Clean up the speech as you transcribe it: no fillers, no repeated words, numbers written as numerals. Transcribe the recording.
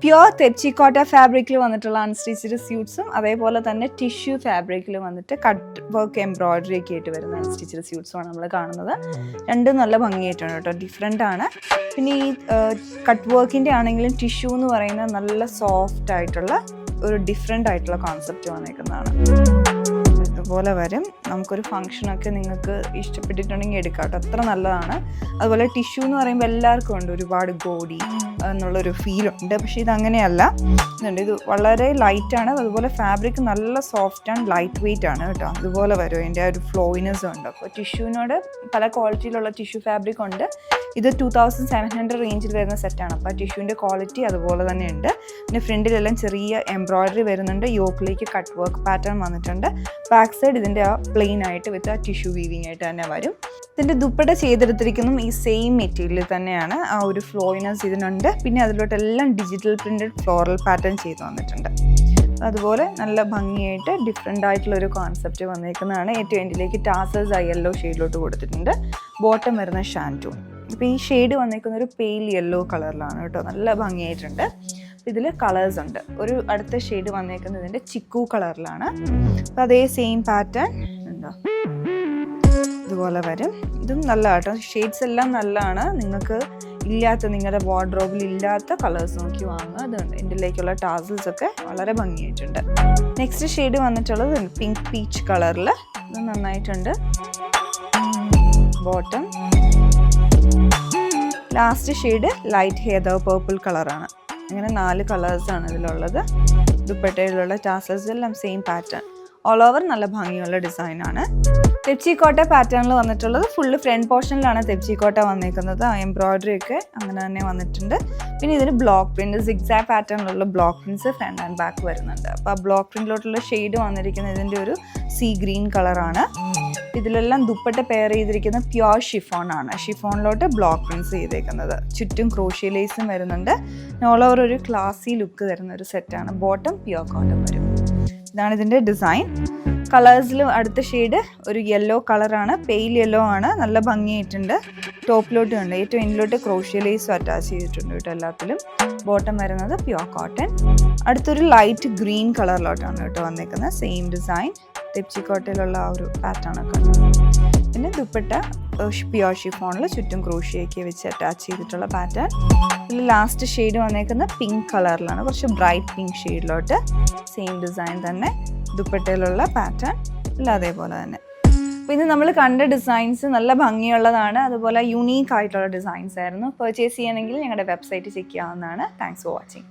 Pure തെച്ചിക്കോട്ട ഫാബ്രിക്കിൽ വന്നിട്ടുള്ള unstitched സ്യൂട്ട്സും അതേപോലെ തന്നെ ടിഷ്യൂ ഫാബ്രിക്കിൽ വന്നിട്ട് കട്ട് വർക്ക് എംബ്രോയിഡറി ഒക്കെ ആയിട്ട് വരുന്ന അൺസ്റ്റിച്ച്ഡ് സ്യൂട്ട്സുമാണ് നമ്മൾ കാണുന്നത്. രണ്ടും നല്ല ഭംഗിയായിട്ടാണ് കേട്ടോ, ഡിഫറെൻ്റ് ആണ്. പിന്നെ ഈ കട്ട് വർക്കിൻ്റെ ആണെങ്കിലും ടിഷ്യൂ എന്ന് പറയുന്നത് നല്ല സോഫ്റ്റ് ആയിട്ടുള്ള ഒരു ഡിഫറെൻ്റ് ആയിട്ടുള്ള കോൺസെപ്റ്റ് വന്നേക്കുന്നതാണ്. ഇതുപോലെ വരും. നമുക്കൊരു ഫംഗ്ഷനൊക്കെ നിങ്ങൾക്ക് ഇഷ്ടപ്പെട്ടിട്ടുണ്ടെങ്കിൽ എടുക്കാം കേട്ടോ, അത്ര നല്ലതാണ്. അതുപോലെ ടിഷ്യൂ എന്ന് പറയുമ്പോൾ എല്ലാവർക്കും ഉണ്ട് ഒരുപാട് ഗോഡി എന്നുള്ളൊരു ഫീലുണ്ട്. പക്ഷേ ഇതങ്ങനെയല്ല, ഇത് വളരെ ലൈറ്റാണ്. അതുപോലെ ഫാബ്രിക് നല്ല സോഫ്റ്റ് ആൻഡ് ലൈറ്റ് വെയ്റ്റ് ആണ് കേട്ടോ. അതുപോലെ വരും, അതിൻ്റെ ആ ഒരു ഫ്ലോയിനെസ് ഉണ്ട്. അപ്പോൾ ടിഷ്യൂവിനോട് പല ക്വാളിറ്റിയിലുള്ള ടിഷ്യൂ ഫാബ്രിക് ഉണ്ട്. ഇത് 2700 റേഞ്ചിൽ വരുന്ന സെറ്റാണ്. അപ്പോൾ ടിഷ്യൂവിൻ്റെ ക്വാളിറ്റി അതുപോലെ തന്നെ ഉണ്ട്. പിന്നെ ഫ്രണ്ടിലെല്ലാം ചെറിയ എംബ്രോയിഡറി വരുന്നുണ്ട്. യോക്കിലേക്ക് കട്ട് വർക്ക് പാറ്റേൺ വന്നിട്ടുണ്ട്. ബാക്ക് സൈഡ് ഇതിൻ്റെ ആ പ്ലെയിൻ ആയിട്ട് വിത്ത് ആ ടിഷ്യൂ വീവിങ് ആയിട്ട് തന്നെ വരും. ഇതിൻ്റെ ദുപ്പട്ട ചെയ്തെടുത്തിരിക്കുന്നതും ഈ സെയിം മെറ്റീരിയൽ തന്നെയാണ്. ആ ഒരു ഫ്ലോയിനെസ് ഇതിനുണ്ട്. പിന്നെ അതിലോട്ടെല്ലാം ഡിജിറ്റൽ പ്രിൻറ്റഡ് ഫ്ലോറൽ പാറ്റേൺ ചെയ്ത് വന്നിട്ടുണ്ട്. അതുപോലെ നല്ല ഭംഗിയായിട്ട് ഡിഫറെൻ്റ് ആയിട്ടുള്ളൊരു കോൺസെപ്റ്റ് വന്നേക്കുന്നതാണ്. ഏറ്റവും എൻഡിലേക്ക് ടാസേഴ്സ് ആ യെല്ലോ ഷെയ്ഡിലോട്ട് കൊടുത്തിട്ടുണ്ട്. ബോട്ടം വരുന്ന ഷാൻറ്റൂ. ഇപ്പോൾ ഈ ഷെയ്ഡ് വന്നേക്കുന്ന ഒരു പെയിൽ യെല്ലോ കളറിലാണ് കേട്ടോ, നല്ല ഭംഗിയായിട്ടുണ്ട്. ഇതിൽ കളേഴ്സ് ഉണ്ട്. ഒരു അടുത്ത ഷെയ്ഡ് വന്നേക്കുന്നത് ഇതിൻ്റെ ചിക്കു കളറിലാണ്. അപ്പോൾ അതേ സെയിം പാറ്റേൺ ഉണ്ടോ, ഇതുപോലെ വരും. ഇതും നല്ല കേട്ടോ, ഷെയ്ഡ്സ് എല്ലാം നല്ലതാണ്. നിങ്ങൾക്ക് ഇല്ലാത്ത, നിങ്ങളുടെ വാർഡ്രോബിൽ ഇല്ലാത്ത കളേഴ്സ് നോക്കി വാങ്ങുക. അതുകൊണ്ട് ഇതിലേക്കുള്ള ടാസൽസ് ഒക്കെ വളരെ ഭംഗിയായിട്ടുണ്ട്. നെക്സ്റ്റ് ഷെയ്ഡ് വന്നിട്ടുള്ളത് പിങ്ക് പീച്ച് കളറിൽ. ഇത് നന്നായിട്ടുണ്ട്. Bottom last shade light heather purple കളറാണ്. അങ്ങനെ 4 കളേഴ്സാണ് ഇതിലുള്ളത്. ദുപ്പട്ടയിലുള്ള ടാസൽസ് എല്ലാം സെയിം പാറ്റേൺ. ഓൾ ഓവർ നല്ല ഭംഗിയുള്ള ഡിസൈനാണ്. തെച്ചിക്കോട്ട പാറ്റേണിൽ വന്നിട്ടുള്ളത് ഫുള്ള് ഫ്രണ്ട് പോർഷനിലാണ് തെച്ചിക്കോട്ട വന്നേക്കുന്നത്. എംബ്രോയിഡറി ഒക്കെ അങ്ങനെ തന്നെ വന്നിട്ടുണ്ട്. പിന്നെ ഇതിന് ബ്ലോക്ക് പ്രിൻറ്റ്, സിഗ്സാഗ് പാറ്റേണിലുള്ള block prints front and back വരുന്നുണ്ട്. അപ്പോൾ ആ ബ്ലോക്ക് പ്രിൻറ്റിലോട്ടുള്ള ഷെയ്ഡ് വന്നിരിക്കുന്നത് ഇതിൻ്റെ ഒരു സീ ഗ്രീൻ കളറാണ്. ഇതിലെല്ലാം ദുപ്പട്ട പെയർ ചെയ്തിരിക്കുന്ന പ്യുവർ ഷിഫോൺ ആണ്. ഷിഫോണിലോട്ട് ബ്ലോക്ക് പ്രിൻറ്റ്സ് ചെയ്തേക്കുന്നത്. ചുറ്റും ക്രോഷ്യ ലേസും വരുന്നുണ്ട്. ഓൾ ഓവർ ഒരു ക്ലാസി ലുക്ക് തരുന്ന ഒരു സെറ്റാണ്. ബോട്ടം പ്യുവർ കോട്ടൺ വരും. ഇതാണ് ഇതിൻ്റെ ഡിസൈൻ. കളേഴ്സിൽ അടുത്ത ഷെയ്ഡ് ഒരു യെല്ലോ കളറാണ്, പെയിൽ യെല്ലോ ആണ്. നല്ല ഭംഗിയായിട്ടുണ്ട്. ടോപ്പിലോട്ടും ഉണ്ട്. ഏറ്റവും എൻഡിലോട്ട് ക്രോഷ്യ ലേസും അറ്റാച്ച് ചെയ്തിട്ടുണ്ട് കേട്ടോ എല്ലാത്തിലും. ബോട്ടം വരുന്നത് പ്യുവർ കോട്ടൺ. അടുത്തൊരു ലൈറ്റ് ഗ്രീൻ കളറിലോട്ടാണ് കേട്ടോ വന്നേക്കുന്നത്. സെയിം ഡിസൈൻ, തെച്ചിക്കോട്ടയിലുള്ള ആ ഒരു പാറ്റേൺ ഒക്കെ ഉണ്ട്. പിന്നെ ദുപ്പട്ട പ്യുവർ ഷിഫോണിൽ ചുറ്റും ക്രോഷ്യൊക്കെ വെച്ച് അറ്റാച്ച് ചെയ്തിട്ടുള്ള പാറ്റേൺ. ഇതിൽ ലാസ്റ്റ് ഷെയ്ഡ് വന്നേക്കുന്ന പിങ്ക് കളറിലാണ്, കുറച്ച് ബ്രൈറ്റ് പിങ്ക് ഷെയ്ഡിലോട്ട്. സെയിം ഡിസൈൻ തന്നെ, ദുപ്പട്ടയിലുള്ള പാറ്റേൺ ഇല്ല അതേപോലെ തന്നെ. അപ്പോൾ ഇത് നമ്മൾ കണ്ട ഡിസൈൻസ് നല്ല ഭംഗിയുള്ളതാണ്. അതുപോലെ യുണീക്ക് ആയിട്ടുള്ള ഡിസൈൻസ് ആയിരുന്നു. പർച്ചേസ് ചെയ്യണമെങ്കിൽ ഞങ്ങളുടെ വെബ്സൈറ്റ് ചെക്ക് ചെയ്യാവുന്നതാണ്. Thanks for watching.